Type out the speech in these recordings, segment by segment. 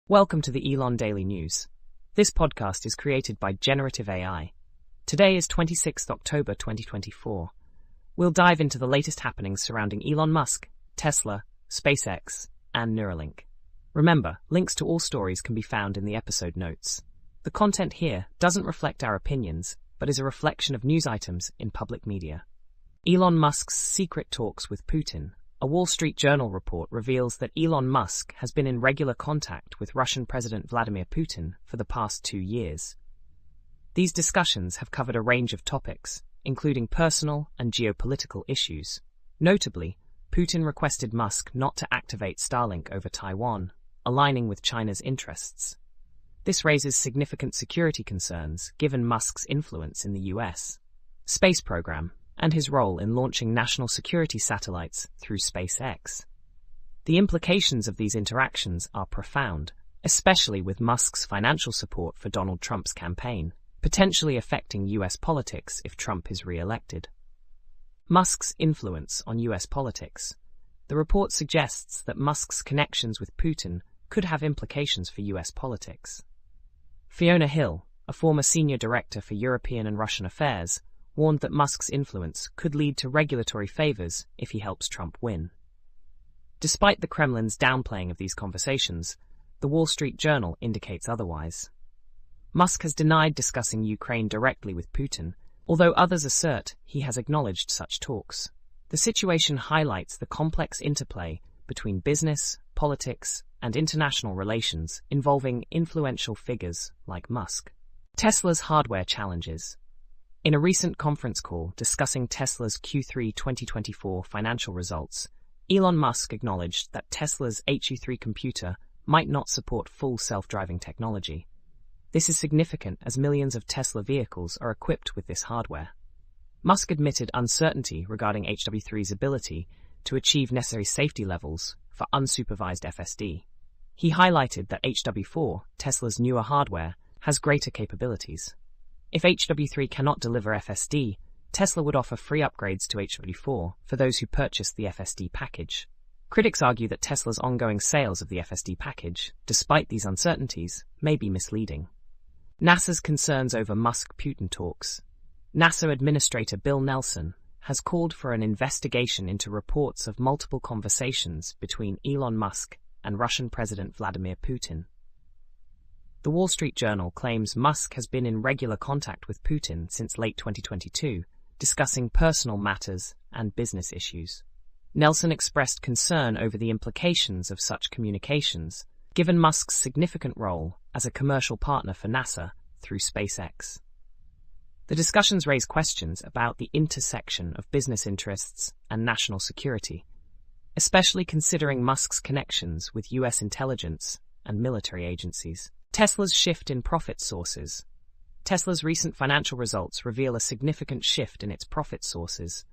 Welcome to the Elon Daily News. This podcast is created by Generative AI. Today is 26th October 2024. We'll dive into the latest happenings surrounding Elon Musk, Tesla, SpaceX, and Neuralink. Remember, links to all stories can be found in the episode notes. The content here doesn't reflect our opinions, but is a reflection of news items in public media. Elon Musk's secret talks with Putin. A Wall Street Journal report reveals that Elon Musk has been in regular contact with Russian President Vladimir Putin for the past 2 years. These discussions have covered a range of topics, including personal and geopolitical issues. Notably, Putin requested Musk not to activate Starlink over Taiwan, aligning with China's interests. This raises significant security concerns given Musk's influence in the US space program and his role in launching national security satellites through SpaceX. The implications of these interactions are profound, especially with Musk's financial support for Donald Trump's campaign, potentially affecting US politics if Trump is re-elected. Musk's influence on US politics. The report suggests that Musk's connections with Putin could have implications for US politics. Fiona Hill, a former senior director for European and Russian affairs, warned that Musk's influence could lead to regulatory favors if he helps Trump win. Despite the Kremlin's downplaying of these conversations, the Wall Street Journal indicates otherwise. Musk has denied discussing Ukraine directly with Putin, although others assert he has acknowledged such talks. The situation highlights the complex interplay between business, politics, and international relations involving influential figures like Musk. Tesla's hardware challenges. In a recent conference call discussing Tesla's Q3 2024 financial results, Elon Musk acknowledged that Tesla's HU3 computer might not support full self-driving technology. This is significant as millions of Tesla vehicles are equipped with this hardware. Musk admitted uncertainty regarding HW3's ability to achieve necessary safety levels for unsupervised FSD. He highlighted that HW4, Tesla's newer hardware, has greater capabilities. If HW3 cannot deliver FSD, Tesla would offer free upgrades to HW4 for those who purchase the FSD package. Critics argue that Tesla's ongoing sales of the FSD package, despite these uncertainties, may be misleading. NASA's concerns over Musk-Putin talks. NASA Administrator Bill Nelson has called for an investigation into reports of multiple conversations between Elon Musk and Russian President Vladimir Putin. The Wall Street Journal claims Musk has been in regular contact with Putin since late 2022, discussing personal matters and business issues. Nelson expressed concern over the implications of such communications, given Musk's significant role as a commercial partner for NASA through SpaceX. The discussions raise questions about the intersection of business interests and national security, especially considering Musk's connections with US intelligence and military agencies. Tesla's shift in profit sources. Tesla's recent financial results reveal a significant shift in its profit sources,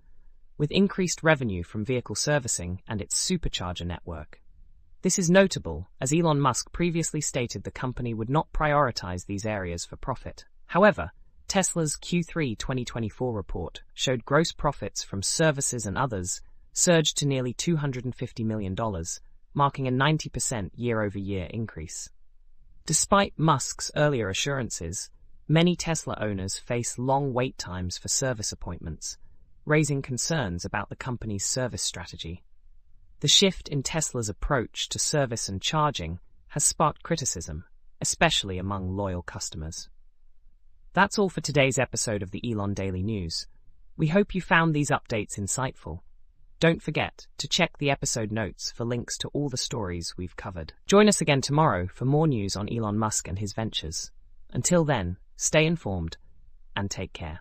with increased revenue from vehicle servicing and its supercharger network. This is notable, as Elon Musk previously stated the company would not prioritize these areas for profit. However, Tesla's Q3 2024 report showed gross profits from services and others surged to nearly $250 million, marking a 90% year-over-year increase. Despite Musk's earlier assurances, many Tesla owners face long wait times for service appointments, raising concerns about the company's service strategy. The shift in Tesla's approach to service and charging has sparked criticism, especially among loyal customers. That's all for today's episode of the Elon Daily News. We hope you found these updates insightful. Don't forget to check the episode notes for links to all the stories we've covered. Join us again tomorrow for more news on Elon Musk and his ventures. Until then, stay informed and take care.